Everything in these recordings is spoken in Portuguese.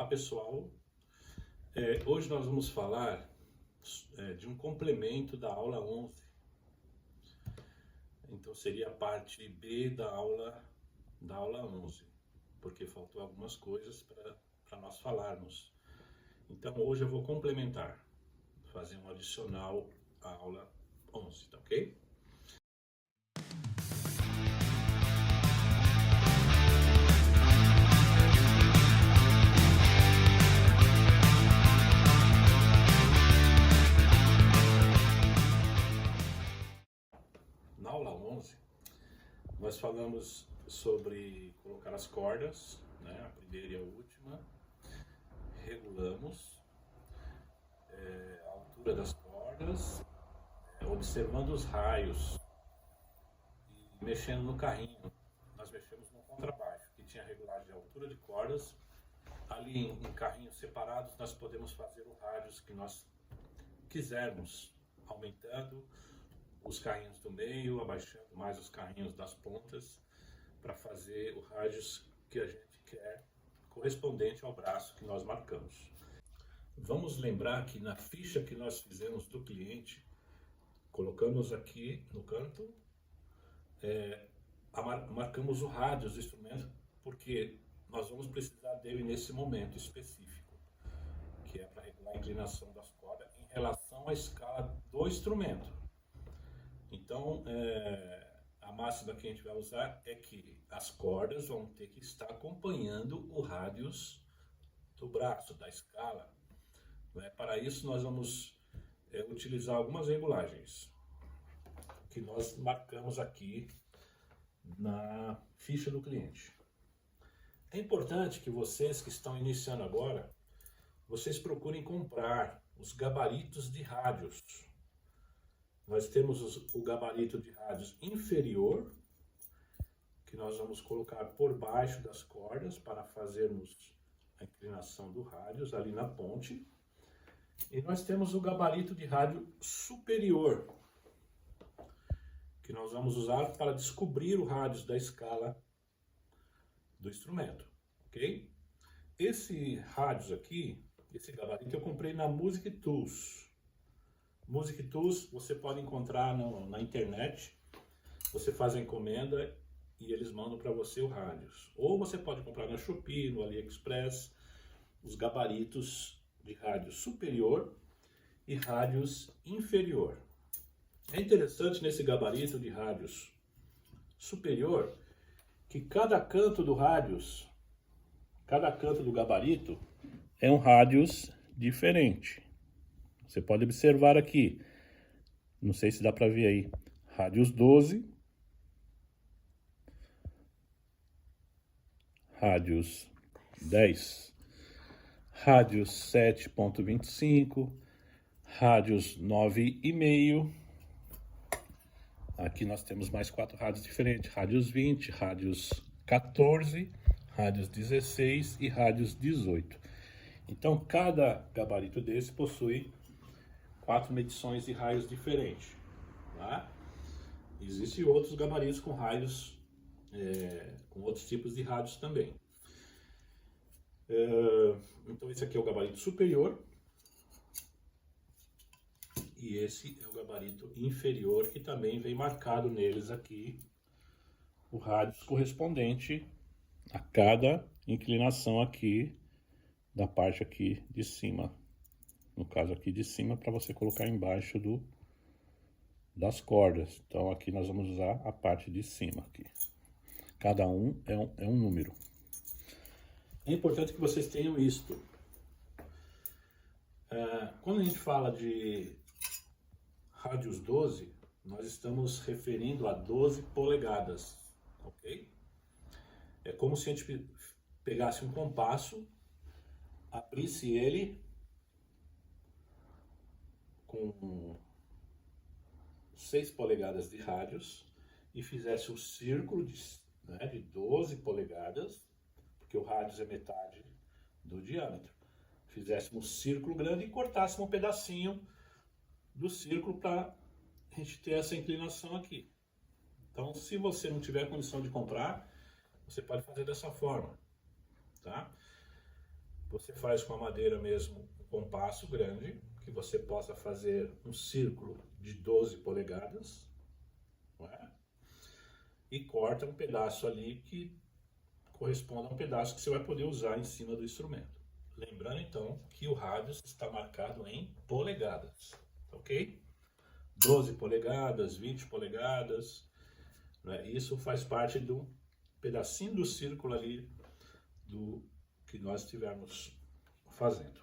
Olá pessoal, hoje nós vamos falar de um complemento da aula 11. Então seria a parte B da aula 11, porque faltou algumas coisas para nós falarmos. Então hoje eu vou complementar, fazer um adicional à aula 11, tá ok? Na aula 11, nós falamos sobre colocar as cordas, né, a primeira e a última, regulamos a altura das cordas, observando os raios e mexendo no carrinho. Nós mexemos no contrabaixo, que tinha regulagem de altura de cordas. Ali em carrinhos separados nós podemos fazer os rádios que nós quisermos, aumentando os carrinhos do meio, abaixando mais os carrinhos das pontas, para fazer os rádios que a gente quer, correspondente ao braço que nós marcamos. Vamos lembrar que na ficha que nós fizemos do cliente, colocamos aqui no canto, marcamos o rádio do instrumento, porque nós vamos precisar dele nesse momento específico, que é para regular a inclinação das cordas em relação à escala do instrumento. Então, a máxima que a gente vai usar é que as cordas vão ter que estar acompanhando o rádius do braço, da escala. Para isso, nós vamos utilizar algumas regulagens que nós marcamos aqui na ficha do cliente. É importante que vocês que estão iniciando agora, vocês procurem comprar os gabaritos de rádios. Nós temos o gabarito de rádios inferior, que nós vamos colocar por baixo das cordas para fazermos a inclinação do rádios ali na ponte. E nós temos o gabarito de rádio superior, que nós vamos usar para descobrir o rádios da escala do instrumento, ok? Esse rádios aqui, esse gabarito eu comprei na Music Tools. Music Tools você pode encontrar na internet, você faz a encomenda e eles mandam para você o rádios. Ou você pode comprar na Shopee, no AliExpress, os gabaritos de rádio superior e rádios inferior. É interessante nesse gabarito de rádios superior que cada canto do rádios, cada canto do gabarito é um rádios diferente. Você pode observar aqui, não sei se dá para ver aí, rádios 12, rádios 10, rádios 7.25, rádios 9,5. Aqui nós temos mais 4 rádios diferentes, rádios 20, rádios 14, rádios 16 e rádios 18. Então cada gabarito desse possui 4 medições de raios diferentes. Tá? Existem outros gabaritos com raios, com outros tipos de rádios também. Então esse aqui é o gabarito superior. E esse é o gabarito inferior, que também vem marcado neles aqui o rádios correspondente a cada inclinação aqui da parte aqui de cima. No caso aqui de cima, para você colocar embaixo das cordas. Então aqui nós vamos usar a parte de cima aqui. Cada um é um número. É importante que vocês tenham isto. Quando a gente fala de rádios 12, nós estamos referindo a 12 polegadas, ok? É como se a gente pegasse um compasso, abrisse ele com 6 polegadas de rádios e fizesse um círculo de 12 polegadas, porque o rádios é metade do diâmetro. Fizéssemos um círculo grande e cortássemos um pedacinho do círculo para a gente ter essa inclinação aqui. Então, se você não tiver condição de comprar, você pode fazer dessa forma, tá? Você faz com a madeira mesmo um compasso grande, que você possa fazer um círculo de 12 polegadas, não é? E corta um pedaço ali que corresponde a um pedaço que você vai poder usar em cima do instrumento. Lembrando então que o rádio está marcado em polegadas, ok? 12 polegadas, 20 polegadas, né? Isso faz parte do pedacinho do círculo ali do que nós estivermos fazendo.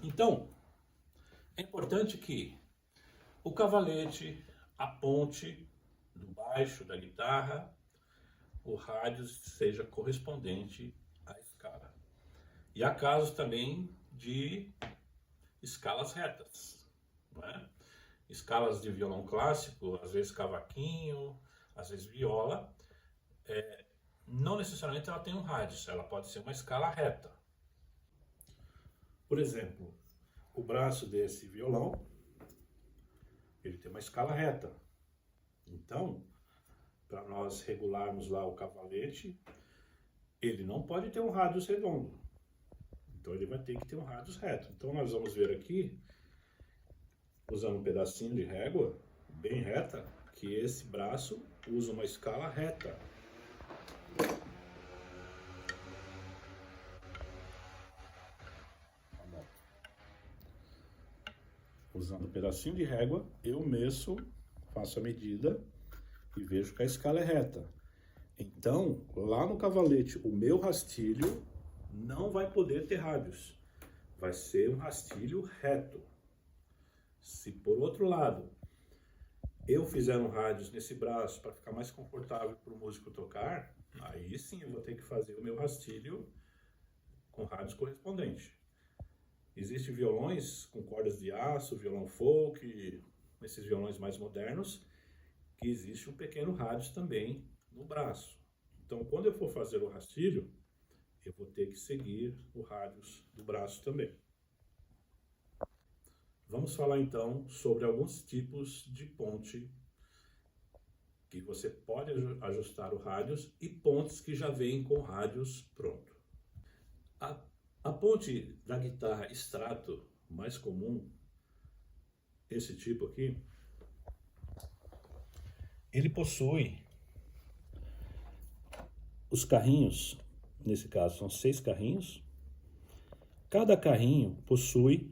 Então, é importante que o cavalete, a ponte do baixo, da guitarra, o rádio seja correspondente à escala. E há casos também de escalas retas, não é? Escalas de violão clássico, às vezes cavaquinho, às vezes viola, não necessariamente ela tem um rádio, ela pode ser uma escala reta. Por exemplo, o braço desse violão, ele tem uma escala reta. Então, para nós regularmos lá o cavalete, ele não pode ter um rádio redondo. Então ele vai ter que ter um rádio reto. Então nós vamos ver aqui, usando um pedacinho de régua bem reta, que esse braço usa uma escala reta. Usando um pedacinho de régua, eu meço, faço a medida e vejo que a escala é reta. Então, lá no cavalete, o meu rastilho não vai poder ter rádios. Vai ser um rastilho reto. Se por outro lado, eu fizer um rádios nesse braço para ficar mais confortável para o músico tocar, aí sim eu vou ter que fazer o meu rastilho com rádios correspondente. Existem violões com cordas de aço, violão folk, esses violões mais modernos, que existe um pequeno rádio também no braço. Então, quando eu for fazer o rastilho, eu vou ter que seguir o rádios do braço também. Vamos falar então sobre alguns tipos de ponte que você pode ajustar o rádios e pontes que já vêm com rádios pronto. A ponte da guitarra extrato mais comum, esse tipo aqui, ele possui os carrinhos, nesse caso são 6 carrinhos. Cada carrinho possui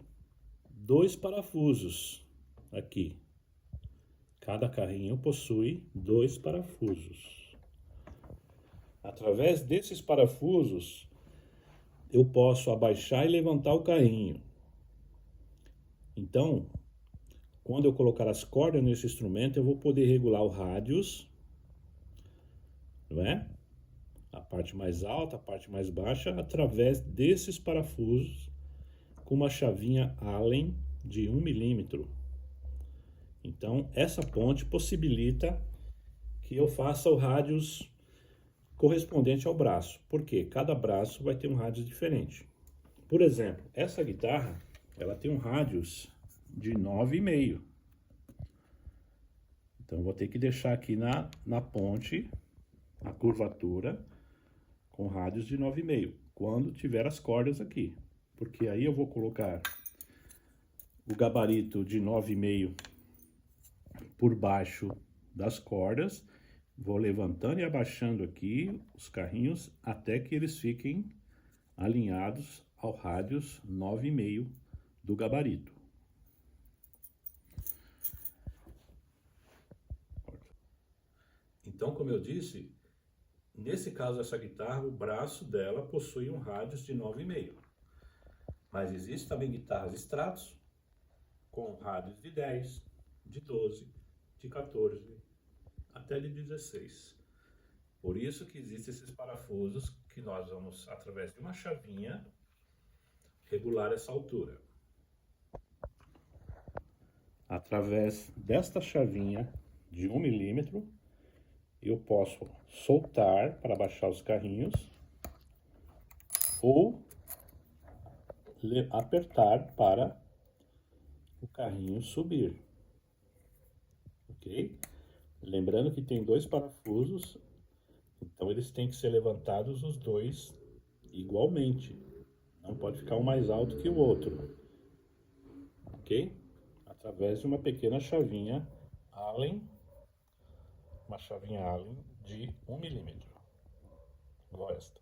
2 parafusos aqui. Cada carrinho possui 2 parafusos. Através desses parafusos, eu posso abaixar e levantar o carrinho. Então, quando eu colocar as cordas nesse instrumento, eu vou poder regular o rádios, não é? A parte mais alta, a parte mais baixa, através desses parafusos, com uma chavinha Allen de 1 milímetro. Então, essa ponte possibilita que eu faça o rádios correspondente ao braço, porque cada braço vai ter um rádios diferente. Por exemplo, essa guitarra, ela tem um rádios de 9,5. Então, eu vou ter que deixar aqui na ponte, a curvatura, com rádios de 9,5, quando tiver as cordas aqui. Porque aí eu vou colocar o gabarito de 9,5 por baixo das cordas, vou levantando e abaixando aqui os carrinhos até que eles fiquem alinhados ao rádios 9,5 do gabarito. Então, como eu disse, nesse caso essa guitarra, o braço dela possui um rádios de 9,5. Mas existem também guitarras extratos com rádios de 10, de 12, de 14, até de 16. Por isso que existem esses parafusos que nós vamos, através de uma chavinha, regular essa altura. Através desta chavinha de 1 milímetro, eu posso soltar para baixar os carrinhos ou apertar para o carrinho subir, ok? Lembrando que tem 2 parafusos, então eles têm que ser levantados os 2 igualmente, Não pode ficar um mais alto que o outro, ok? Através de uma pequena chavinha Allen, uma chavinha Allen de 1 milímetro, igual esta.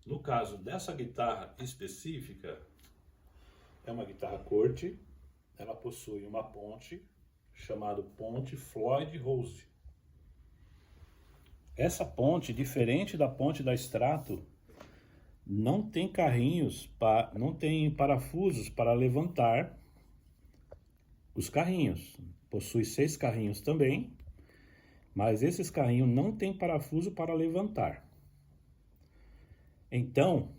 No caso dessa guitarra específica, é uma guitarra corte, ela possui uma ponte chamada ponte Floyd Rose. Essa ponte, diferente da ponte da Strato, não tem carrinhos, não tem parafusos para levantar os carrinhos. Possui 6 carrinhos também, mas esses carrinhos não tem parafuso para levantar. Então,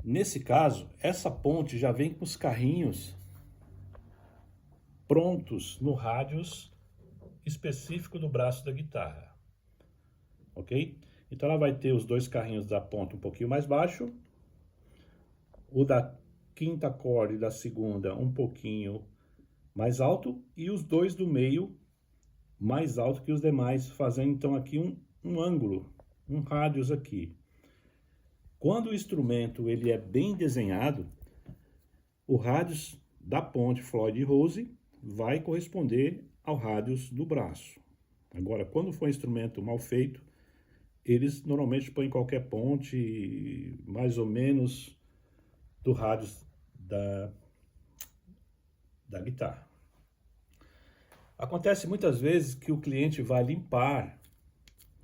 nesse caso, essa ponte já vem com os carrinhos prontos no rádios específico do braço da guitarra, ok? Então ela vai ter os 2 carrinhos da ponta um pouquinho mais baixo, o da quinta corda e da segunda um pouquinho mais alto e os 2 do meio mais alto que os demais, fazendo então aqui um ângulo, um rádios aqui. Quando o instrumento ele é bem desenhado, o rádios da ponte Floyd Rose vai corresponder ao rádios do braço. Agora, quando for um instrumento mal feito, eles normalmente põem qualquer ponte, mais ou menos do rádios da guitarra. Acontece muitas vezes que o cliente vai limpar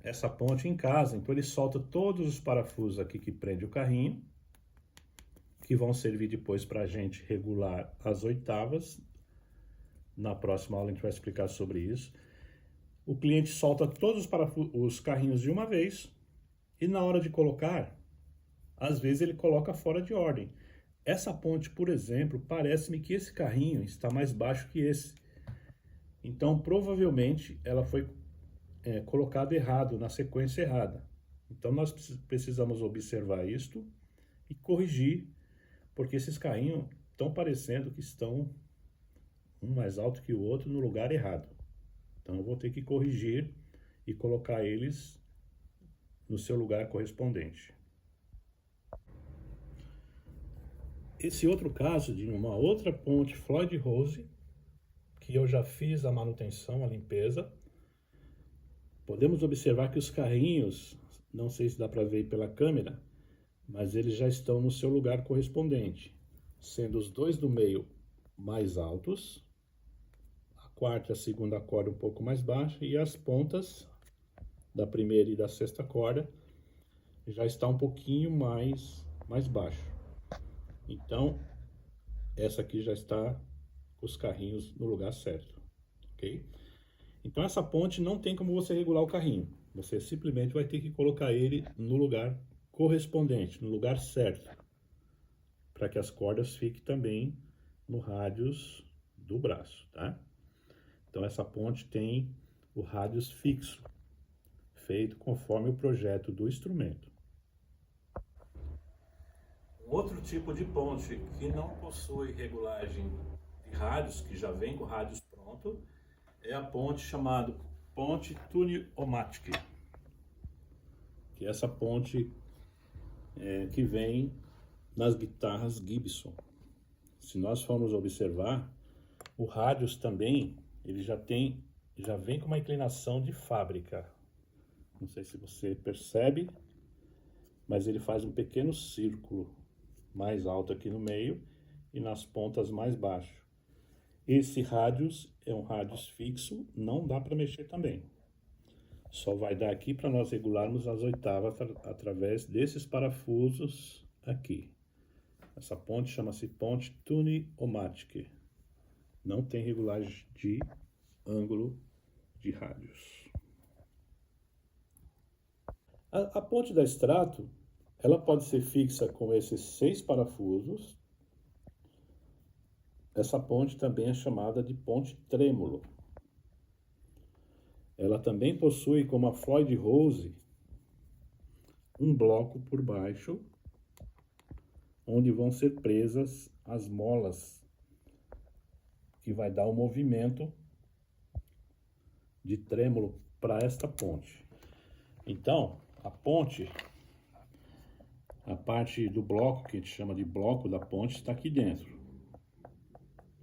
essa ponte em casa, então ele solta todos os parafusos aqui que prende o carrinho, que vão servir depois para a gente regular as oitavas. Na próxima aula a gente vai explicar sobre isso. O cliente solta todos os carrinhos de uma vez e na hora de colocar, às vezes ele coloca fora de ordem. Essa ponte, por exemplo, parece-me que esse carrinho está mais baixo que esse. Então, provavelmente, ela foi colocada errado, na sequência errada. Então, nós precisamos observar isto e corrigir, porque esses carrinhos estão parecendo que estão um mais alto que o outro no lugar errado. Então, eu vou ter que corrigir e colocar eles no seu lugar correspondente. Esse outro caso de uma outra ponte Floyd Rose, que eu já fiz a manutenção, a limpeza, podemos observar que os carrinhos, não sei se dá para ver pela câmera, mas eles já estão no seu lugar correspondente, sendo os 2 do meio mais altos, a quarta e a segunda corda um pouco mais baixa e as pontas da primeira e da sexta corda já está um pouquinho mais baixo. Então, essa aqui já está com os carrinhos no lugar certo, ok? Então, essa ponte não tem como você regular o carrinho. Você simplesmente vai ter que colocar ele no lugar correspondente, no lugar certo, para que as cordas fiquem também no rádios do braço, tá? Então, essa ponte tem o rádios fixo, feito conforme o projeto do instrumento. Outro tipo de ponte que não possui regulagem de rádios, que já vem com rádios pronto, é a ponte chamada ponte Tune-O-Matic, que é essa ponte que vem nas guitarras Gibson. Se nós formos observar, o rádios também ele já vem com uma inclinação de fábrica. Não sei se você percebe, mas ele faz um pequeno círculo mais alto aqui no meio e nas pontas mais baixo. Esse rádios é um rádios fixo, não dá para mexer também. Só vai dar aqui para nós regularmos as oitavas através desses parafusos aqui. Essa ponte chama-se ponte Tune-O-Matic. Não tem regulagem de ângulo de rádios. A ponte da Strato, ela pode ser fixa com esses 6 parafusos. Essa ponte também é chamada de ponte trêmulo. Ela também possui, como a Floyd Rose, um bloco por baixo, onde vão ser presas as molas, que vai dar o movimento de trêmulo para esta ponte. Então, a ponte, A parte do bloco, que a gente chama de bloco da ponte, está aqui dentro.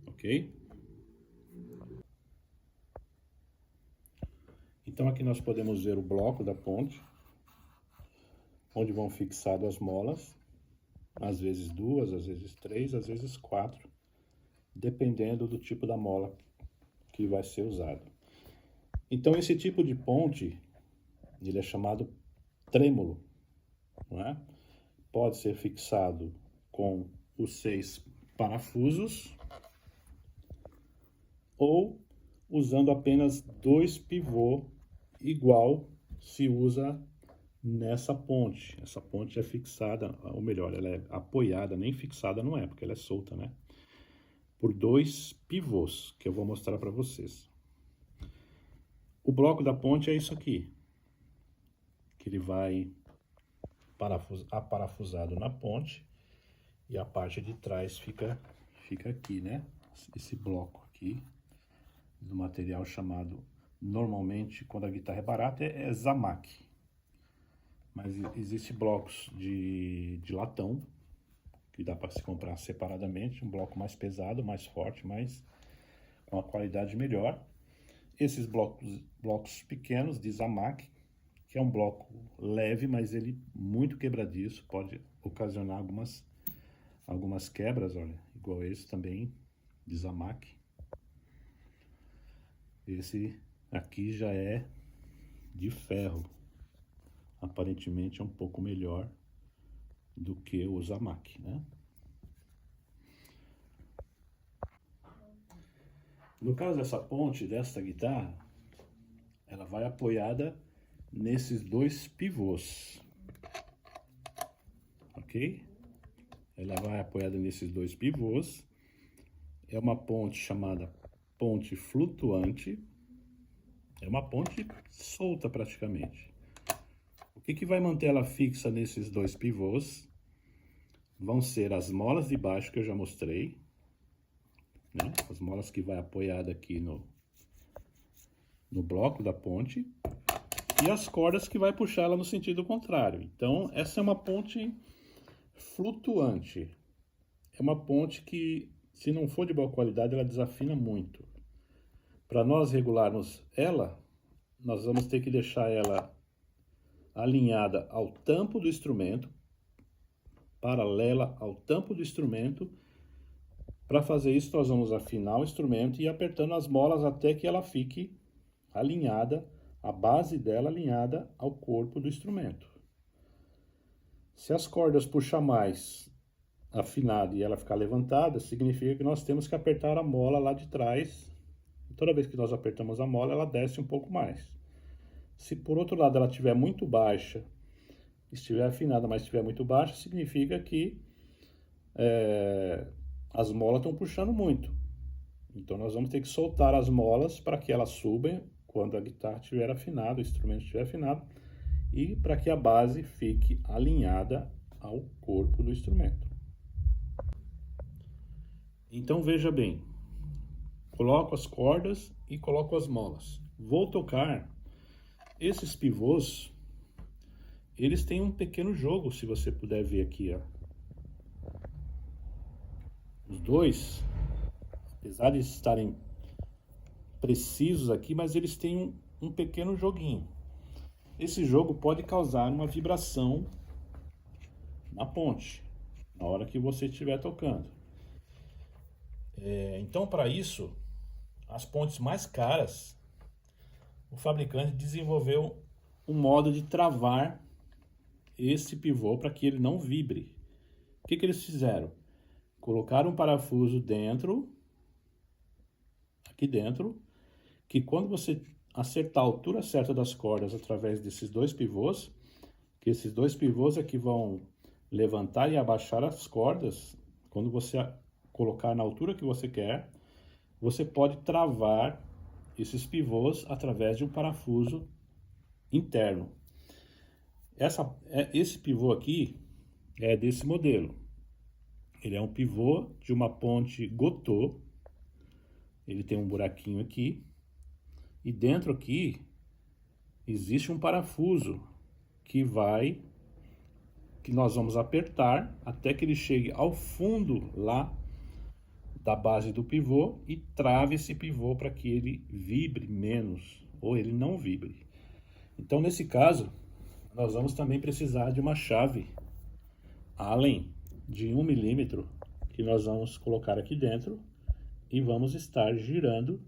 Ok? Então aqui nós podemos ver o bloco da ponte, onde vão fixadas as molas, às vezes 2, às vezes 3, às vezes 4, dependendo do tipo da mola que vai ser usado. Então esse tipo de ponte, ele é chamado trêmulo, não é? Pode ser fixado com os 6 parafusos ou usando apenas 2 pivôs, igual se usa nessa ponte. Essa ponte é fixada, ou melhor, ela é apoiada, nem fixada não é, porque ela é solta, né? Por 2 pivôs, que eu vou mostrar para vocês. O bloco da ponte é isso aqui, que ele vai aparafusado na ponte e a parte de trás fica aqui, né? Esse bloco aqui, do material chamado, normalmente, quando a guitarra é barata, é Zamac. Mas existem blocos de latão, que dá para se comprar separadamente, um bloco mais pesado, mais forte, mas com uma qualidade melhor. Esses blocos pequenos de Zamac, que é um bloco leve, mas ele muito quebradiço, pode ocasionar algumas quebras, olha, igual esse também, de Zamac. Esse aqui já é de ferro, aparentemente é um pouco melhor do que o Zamac, né? No caso dessa ponte, desta guitarra, ela vai apoiada nesses 2 pivôs, ok? Ela vai apoiada nesses 2 pivôs. É uma ponte chamada ponte flutuante. É uma ponte solta praticamente. O que vai manter ela fixa nesses 2 pivôs vão ser as molas de baixo que eu já mostrei, né? As molas que vai apoiada aqui no bloco da ponte, e as cordas que vai puxar ela no sentido contrário. Então, essa é uma ponte flutuante. É uma ponte que, se não for de boa qualidade, ela desafina muito. Para nós regularmos ela, nós vamos ter que deixar ela alinhada ao tampo do instrumento, paralela ao tampo do instrumento. Para fazer isso, nós vamos afinar o instrumento e ir apertando as molas até que ela fique alinhada, a base dela alinhada ao corpo do instrumento. Se as cordas puxar mais afinada e ela ficar levantada, significa que nós temos que apertar a mola lá de trás. E toda vez que nós apertamos a mola, ela desce um pouco mais. Se por outro lado ela estiver muito baixa, estiver afinada, mas estiver muito baixa, significa que as molas estão puxando muito. Então nós vamos ter que soltar as molas para que elas subam quando a guitarra estiver afinada, o instrumento estiver afinado, e para que a base fique alinhada ao corpo do instrumento. Então veja bem, coloco as cordas e coloco as molas. Vou tocar. Esses pivôs, eles têm um pequeno jogo, se você puder ver aqui, ó. Os dois, apesar de estarem precisos aqui, mas eles têm um pequeno joguinho. Esse jogo pode causar uma vibração na ponte, na hora que você estiver tocando. Então, para isso, as pontes mais caras, o fabricante desenvolveu um modo de travar esse pivô para que ele não vibre. O que eles fizeram? Colocaram um parafuso dentro, aqui dentro, que quando você acertar a altura certa das cordas através desses 2 pivôs, que esses 2 pivôs é que vão levantar e abaixar as cordas, quando você colocar na altura que você quer, você pode travar esses pivôs através de um parafuso interno. Esse pivô aqui é desse modelo. Ele é um pivô de uma ponte Gotô. Ele tem um buraquinho aqui. E dentro aqui existe um parafuso que vai que nós vamos apertar até que ele chegue ao fundo lá da base do pivô e trave esse pivô para que ele vibre menos ou ele não vibre. Então, nesse caso, nós vamos também precisar de uma chave Allen de 1 milímetro que nós vamos colocar aqui dentro e vamos estar girando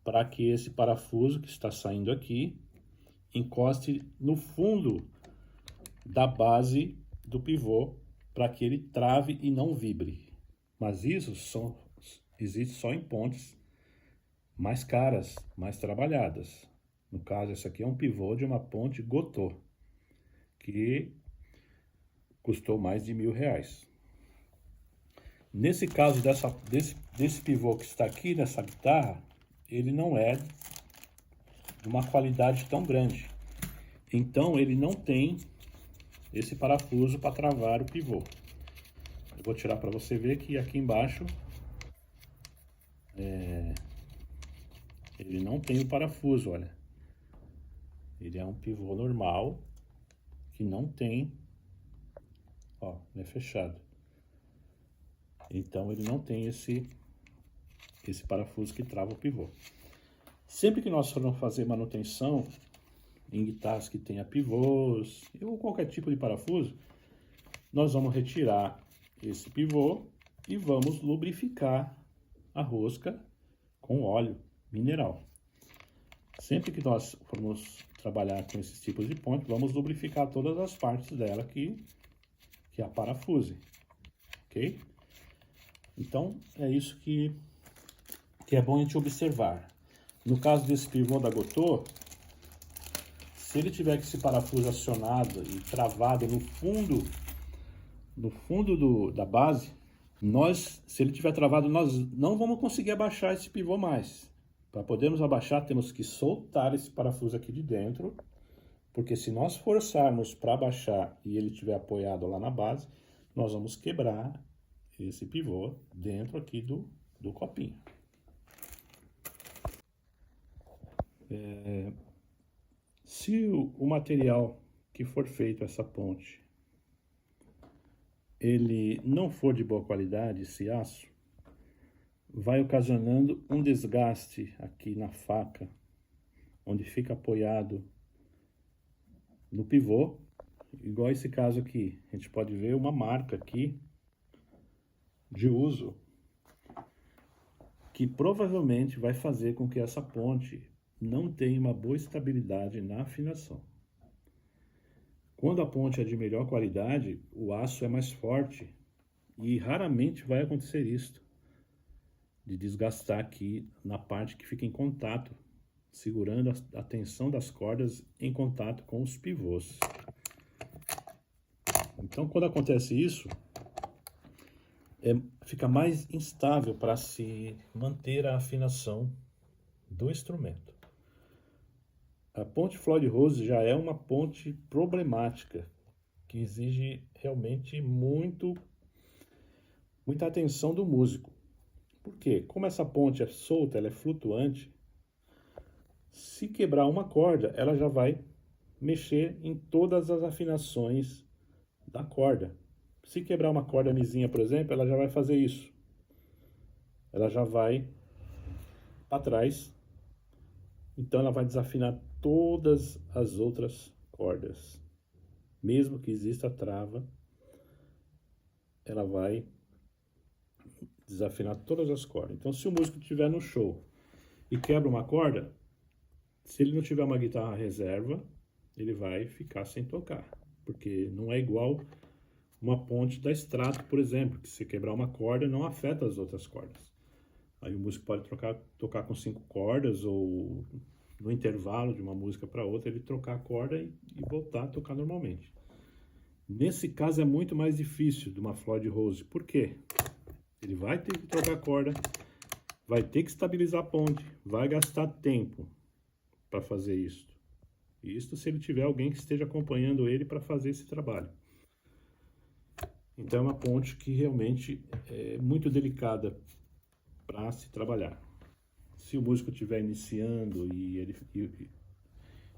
para que esse parafuso que está saindo aqui encoste no fundo da base do pivô para que ele trave e não vibre. Mas isso existe só em pontes mais caras, mais trabalhadas. No caso, esse aqui é um pivô de uma ponte Gotô, que custou mais de R$1.000. Nesse caso desse pivô que está aqui nessa guitarra, ele não é de uma qualidade tão grande. Então ele não tem esse parafuso para travar o pivô. Eu vou tirar para você ver que aqui embaixo ele não tem o parafuso, olha. Ele é um pivô normal que não tem, ó, ele é fechado. Então ele não tem esse parafuso que trava o pivô. Sempre que nós formos fazer manutenção em guitarras que tenha pivôs ou qualquer tipo de parafuso, nós vamos retirar esse pivô e vamos lubrificar a rosca com óleo mineral. Sempre que nós formos trabalhar com esses tipos de ponte, vamos lubrificar todas as partes dela que a parafuse, ok? Então, é isso que é bom a gente observar. No caso desse pivô da Gotô, se ele tiver com esse parafuso acionado e travado no fundo da base, se ele tiver travado, nós não vamos conseguir abaixar esse pivô mais. Para podermos abaixar, temos que soltar esse parafuso aqui de dentro, porque se nós forçarmos para abaixar e ele estiver apoiado lá na base, nós vamos quebrar esse pivô dentro aqui do copinho. Se o material que for feito essa ponte, ele não for de boa qualidade, esse aço, vai ocasionando um desgaste aqui na faca, onde fica apoiado no pivô, igual esse caso aqui. A gente pode ver uma marca aqui de uso, que provavelmente vai fazer com que essa ponte não tenha uma boa estabilidade na afinação. Quando a ponte é de melhor qualidade, o aço é mais forte e raramente vai acontecer isso, de desgastar aqui na parte que fica em contato, segurando a tensão das cordas em contato com os pivôs. Então, quando acontece isso, fica mais instável para se manter a afinação do instrumento. A ponte Floyd Rose já é uma ponte problemática, que exige realmente muita atenção do músico. Por quê? Como essa ponte é solta, ela é flutuante, se quebrar uma corda, ela já vai mexer em todas as afinações da corda. Se quebrar uma corda lisinha, por exemplo, ela já vai fazer isso. Ela já vai para trás. Então ela vai desafinar todas as outras cordas. Mesmo que exista trava, ela vai desafinar todas as cordas. Então, se o músico estiver no show e quebra uma corda, se ele não tiver uma guitarra reserva, ele vai ficar sem tocar. Porque não é igual uma ponte da Strato, por exemplo, que se quebrar uma corda não afeta as outras cordas. Aí o músico pode tocar com 5 cordas, ou no intervalo de uma música para outra, ele trocar a corda e voltar a tocar normalmente. Nesse caso é muito mais difícil de uma Floyd Rose. Por quê? Ele vai ter que trocar a corda, vai ter que estabilizar a ponte, vai gastar tempo para fazer isso. Isso se ele tiver alguém que esteja acompanhando ele para fazer esse trabalho. Então é uma ponte que realmente é muito delicada para se trabalhar. Se o músico estiver iniciando e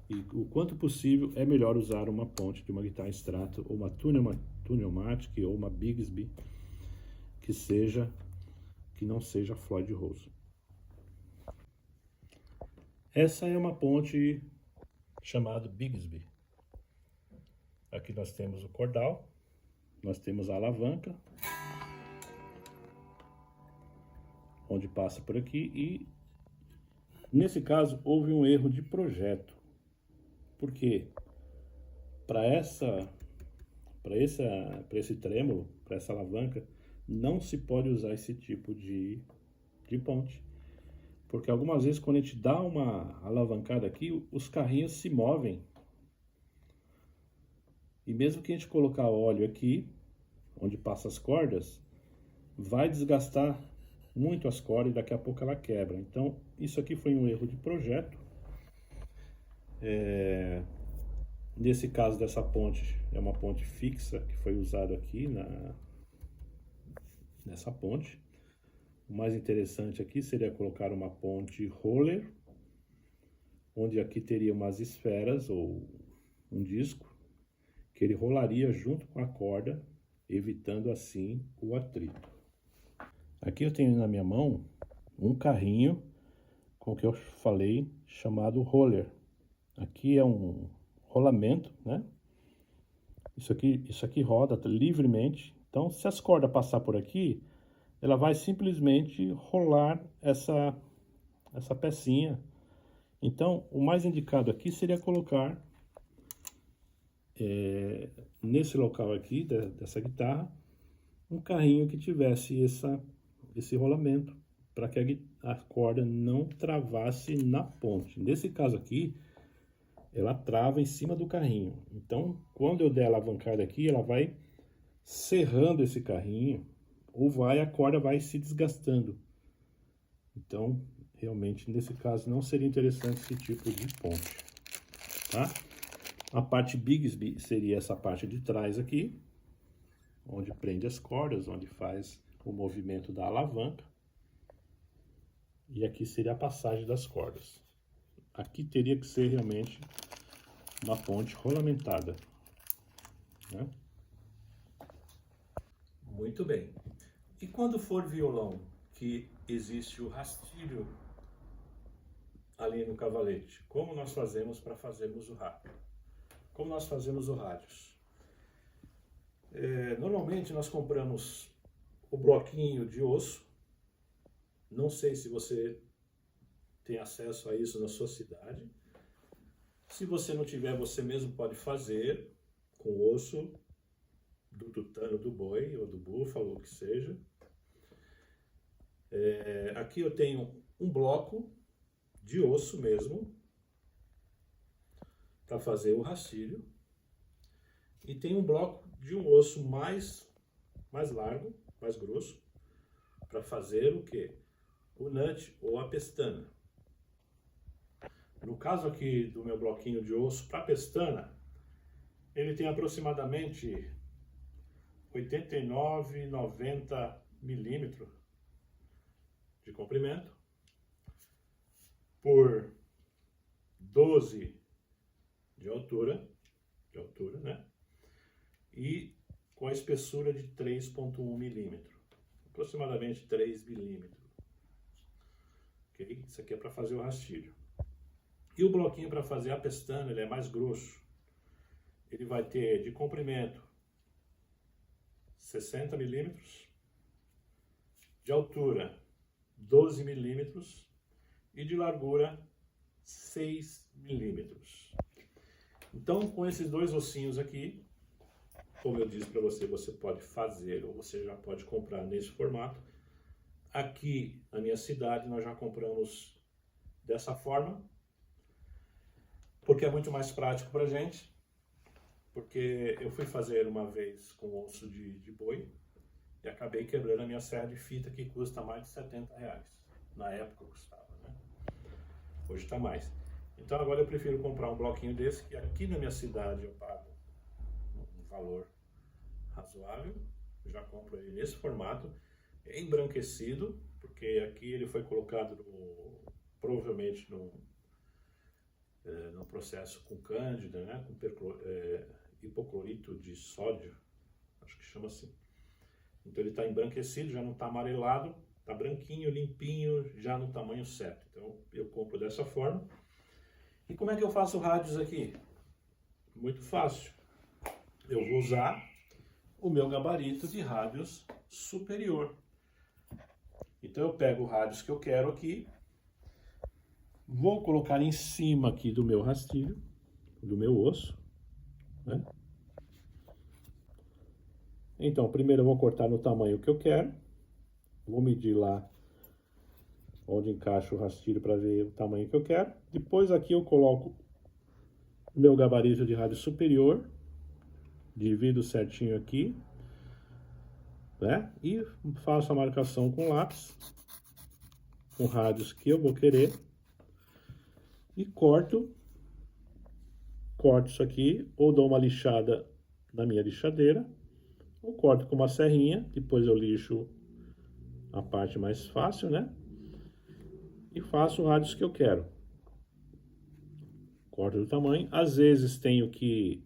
E o quanto possível é melhor usar uma ponte de uma guitarra Strato, ou uma Tune-o-matic, ou uma Bigsby, que não seja Floyd Rose. Essa é uma ponte chamada Bigsby. Aqui nós temos o cordal, nós temos a alavanca, onde passa por aqui, e nesse caso houve um erro de projeto, porque para esse trêmulo, para essa alavanca, não se pode usar esse tipo de ponte, porque algumas vezes quando a gente dá uma alavancada aqui, os carrinhos se movem, e mesmo que a gente colocar óleo aqui, onde passa as cordas, vai desgastar muito as cordas e daqui a pouco ela quebra. Então isso aqui foi um erro de projeto. Nesse caso dessa ponte, é uma ponte fixa que foi usada aqui nessa ponte. O mais interessante aqui seria colocar uma ponte roller, onde aqui teria umas esferas ou um disco, que ele rolaria junto com a corda, evitando assim o atrito. Aqui eu tenho na minha mão um carrinho com o que eu falei, chamado roller. Aqui é um rolamento, né? Isso aqui roda livremente. Então, se as cordas passar por aqui, ela vai simplesmente rolar essa pecinha. Então, o mais indicado aqui seria colocar nesse local aqui dessa guitarra um carrinho que tivesse esse rolamento, para que a corda não travasse na ponte. Nesse caso aqui, ela trava em cima do carrinho. Então, quando eu der a alavancada aqui, ela vai serrando esse carrinho, ou a corda vai se desgastando. Então, realmente, nesse caso, não seria interessante esse tipo de ponte, tá? A parte Bigsby seria essa parte de trás aqui, onde prende as cordas, onde faz o movimento da alavanca. E aqui seria a passagem das cordas. Aqui teria que ser realmente uma ponte rolamentada, né? Muito bem. E quando for violão, que existe o rastilho ali no cavalete, como nós fazemos para fazermos o rádio? Como nós fazemos o rádios? Normalmente nós compramos o bloquinho de osso. Não sei se você tem acesso a isso na sua cidade. Se você não tiver, você mesmo pode fazer com o osso do tutano do boi ou do búfalo, o que seja. Aqui eu tenho um bloco de osso mesmo para fazer o rastilho, e tem um bloco de um osso mais largo, mais grosso, para fazer o que? O nut ou a pestana. No caso aqui do meu bloquinho de osso para pestana, ele tem aproximadamente 89, 90 milímetros de comprimento por 12 de altura, né? E com a espessura de 3,1 milímetros, aproximadamente 3 milímetros. Okay? Isso aqui é para fazer o rastilho. E o bloquinho para fazer a pestana, ele é mais grosso. Ele vai ter de comprimento 60 milímetros, de altura 12 milímetros e de largura 6 milímetros. Então, com esses dois ossinhos aqui, como eu disse para você, você pode fazer ou você já pode comprar nesse formato. Aqui na minha cidade nós já compramos dessa forma, porque é muito mais prático para a gente. Porque eu fui fazer uma vez com osso de boi e acabei quebrando a minha serra de fita, que custa mais de 70 reais. Na época custava, né? Hoje está mais. Então agora eu prefiro comprar um bloquinho desse, que aqui na minha cidade eu pago um valor razoável. Eu já compro ele nesse formato, embranquecido, porque aqui ele foi colocado provavelmente no processo com cândida, né, com hipoclorito de sódio, acho que chama assim. Então ele está embranquecido, já não está amarelado, está branquinho, limpinho, já no tamanho certo. Então eu compro dessa forma. E como é que eu faço rádios aqui? Muito fácil. Eu vou usar o meu gabarito de rádios superior. Então eu pego os rádios que eu quero aqui, vou colocar em cima aqui do meu rastilho, do meu osso, né? Então, primeiro eu vou cortar no tamanho que eu quero. Vou medir lá onde encaixa o rastilho para ver o tamanho que eu quero. Depois aqui eu coloco o meu gabarito de rádio superior. Divido certinho aqui, né? E faço a marcação com lápis, com rádios que eu vou querer. E corto isso aqui, ou dou uma lixada na minha lixadeira, ou corto com uma serrinha, depois eu lixo a parte mais fácil, né? E faço rádios que eu quero. Corto do tamanho. Às vezes tenho que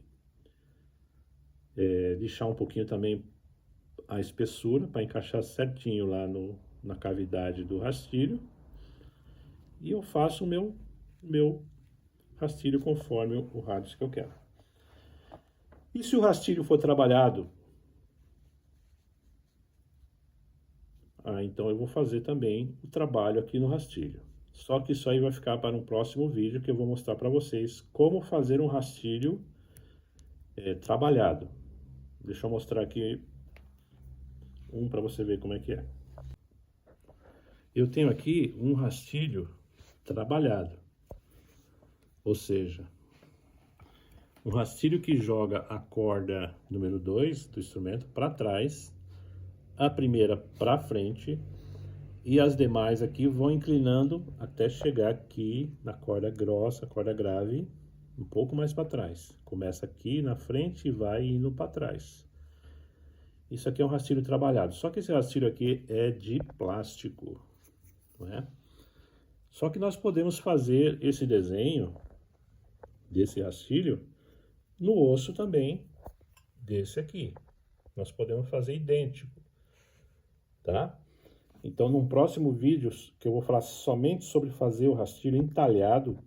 lixar um pouquinho também a espessura para encaixar certinho lá na cavidade do rastilho. E eu faço o meu rastilho conforme o rádio que eu quero. E se o rastilho for trabalhado, então eu vou fazer também o trabalho aqui no rastilho. Só que isso aí vai ficar para um próximo vídeo que eu vou mostrar para vocês como fazer um rastilho trabalhado. Deixa eu mostrar aqui um para você ver como é que é. Eu tenho aqui um rastilho trabalhado, ou seja, um rastilho que joga a corda número 2 do instrumento para trás, a primeira para frente e as demais aqui vão inclinando até chegar aqui na corda grossa, corda grave, um pouco mais para trás. Começa aqui na frente e vai indo para trás. Isso aqui é um rastilho trabalhado, só que esse rastilho aqui é de plástico, não é? Só que nós podemos fazer esse desenho desse rastilho no osso também desse aqui. Nós podemos fazer idêntico, tá? Então, num próximo vídeo, que eu vou falar somente sobre fazer o rastilho entalhado,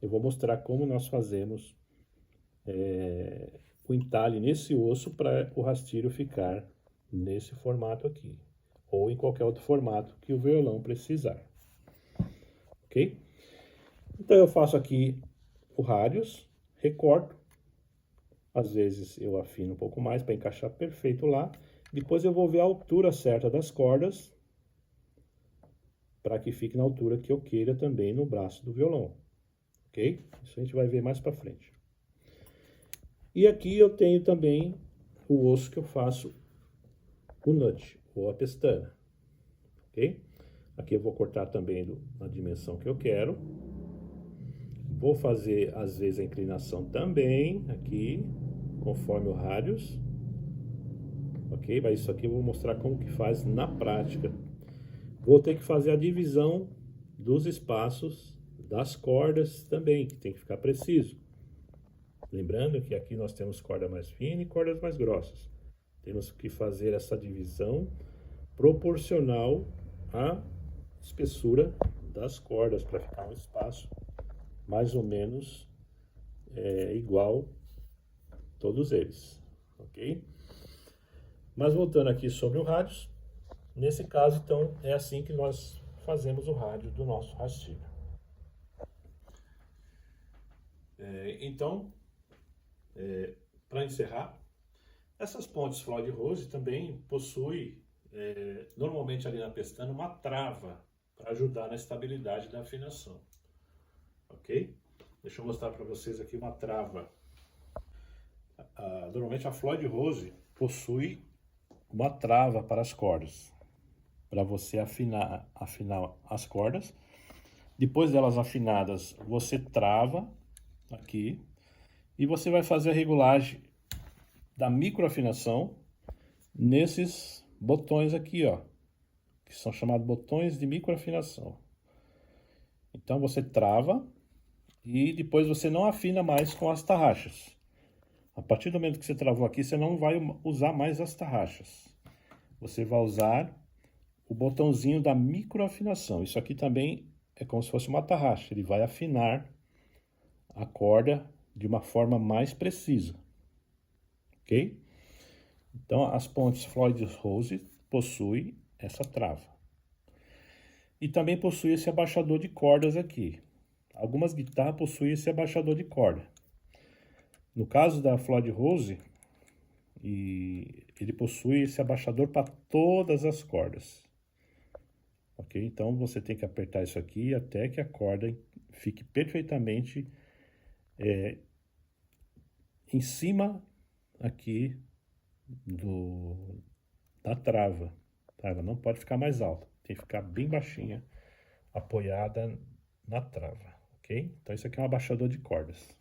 eu vou mostrar como nós fazemos o entalhe nesse osso para o rastilho ficar nesse formato aqui, ou em qualquer outro formato que o violão precisar, ok? Então, eu faço aqui o rádios, recorto, às vezes eu afino um pouco mais para encaixar perfeito lá, depois eu vou ver a altura certa das cordas, para que fique na altura que eu queira também no braço do violão, ok? Isso a gente vai ver mais para frente. E aqui eu tenho também o osso que eu faço o nut, ou a pestana, ok? Aqui eu vou cortar também na dimensão que eu quero. Vou fazer, às vezes, a inclinação também, aqui, conforme o rádios, ok? Mas isso aqui eu vou mostrar como que faz na prática. Vou ter que fazer a divisão dos espaços das cordas também, que tem que ficar preciso. Lembrando que aqui nós temos corda mais fina e cordas mais grossas. Temos que fazer essa divisão proporcional à espessura das cordas, para ficar um espaço mais ou menos igual todos eles, ok? Mas voltando aqui sobre o rádios, nesse caso, então, é assim que nós fazemos o rádio do nosso rastilho. Então, para encerrar, essas pontes Floyd Rose também possuem, normalmente ali na pestana, uma trava para ajudar na estabilidade da afinação, ok? Deixa eu mostrar para vocês aqui uma trava. Normalmente a Floyd Rose possui uma trava para as cordas, para você afinar as cordas. Depois delas afinadas, você trava aqui e você vai fazer a regulagem da microafinação nesses botões aqui, ó, que são chamados botões de microafinação. Então você trava E depois você não afina mais com as tarraxas. A partir do momento que você travou aqui, você não vai usar mais as tarraxas. Você vai usar o botãozinho da microafinação. Isso aqui também é como se fosse uma tarraxa. Ele vai afinar a corda de uma forma mais precisa. Ok? Então, as pontes Floyd Rose possuem essa trava. E também possui esse abaixador de cordas aqui. Algumas guitarras possuem esse abaixador de corda. No caso da Floyd Rose, ele possui esse abaixador para todas as cordas. Ok? Então você tem que apertar isso aqui até que a corda fique perfeitamente em cima aqui da trava. A trava não pode ficar mais alta, tem que ficar bem baixinha, apoiada na trava. Ok? Então isso aqui é um abaixador de cordas.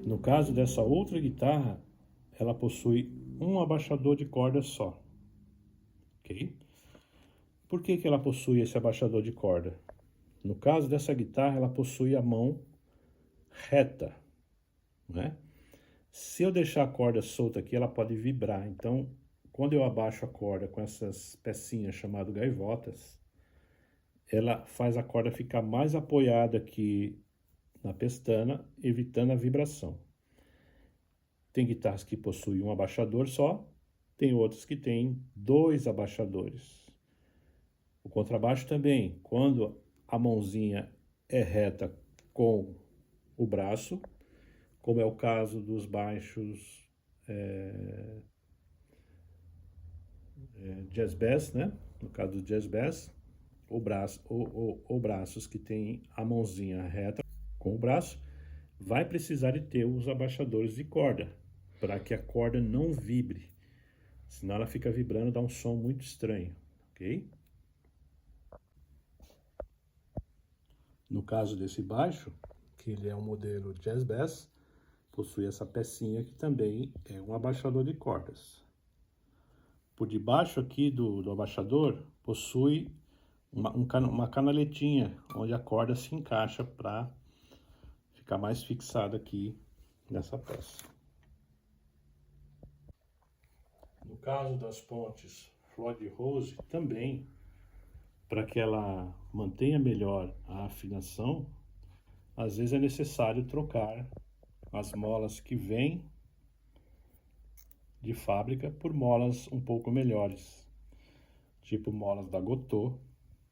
No caso dessa outra guitarra, ela possui um abaixador de corda só. Ok? Por que ela possui esse abaixador de corda? No caso dessa guitarra, ela possui a mão reta, né? Se eu deixar a corda solta aqui, ela pode vibrar. Então, quando eu abaixo a corda com essas pecinhas chamadas gaivotas, ela faz a corda ficar mais apoiada aqui na pestana, evitando a vibração. Tem guitarras que possuem um abaixador só, tem outras que têm 2 abaixadores. O contrabaixo também, quando a mãozinha é reta com o braço, como é o caso dos baixos jazz bass, né? No caso do jazz bass, ou braços que tem a mãozinha reta com o braço, vai precisar de ter os abaixadores de corda, para que a corda não vibre. Senão ela fica vibrando, dá um som muito estranho, ok? No caso desse baixo, que ele é um modelo Jazz Bass, possui essa pecinha que também é um abaixador de cordas. Por debaixo aqui do abaixador, possui uma canaletinha, onde a corda se encaixa para ficar mais fixada aqui nessa peça. No caso das pontes Floyd Rose, também, para que ela mantenha melhor a afinação, às vezes é necessário trocar as molas que vêm de fábrica por molas um pouco melhores, tipo molas da Gotoh,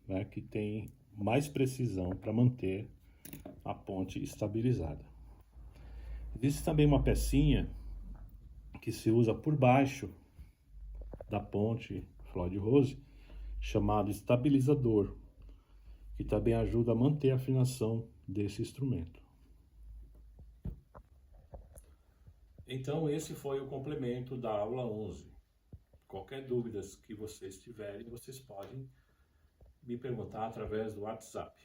né, que tem mais precisão para manter a ponte estabilizada. Existe também uma pecinha que se usa por baixo da ponte Floyd Rose, chamado estabilizador, que também ajuda a manter a afinação desse instrumento. Então esse foi o complemento da aula 11. Qualquer dúvida que vocês tiverem, vocês podem me perguntar através do WhatsApp.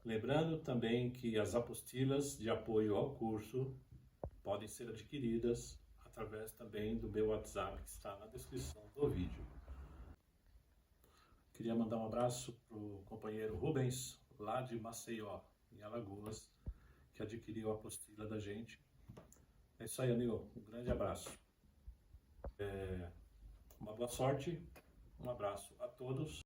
Lembrando também que as apostilas de apoio ao curso podem ser adquiridas através também do meu WhatsApp, que está na descrição do vídeo. Queria mandar um abraço para o companheiro Rubens, lá de Maceió, em Alagoas, que adquiriu a apostila da gente. É isso aí, amigo. Um grande abraço. Uma boa sorte. Um abraço a todos.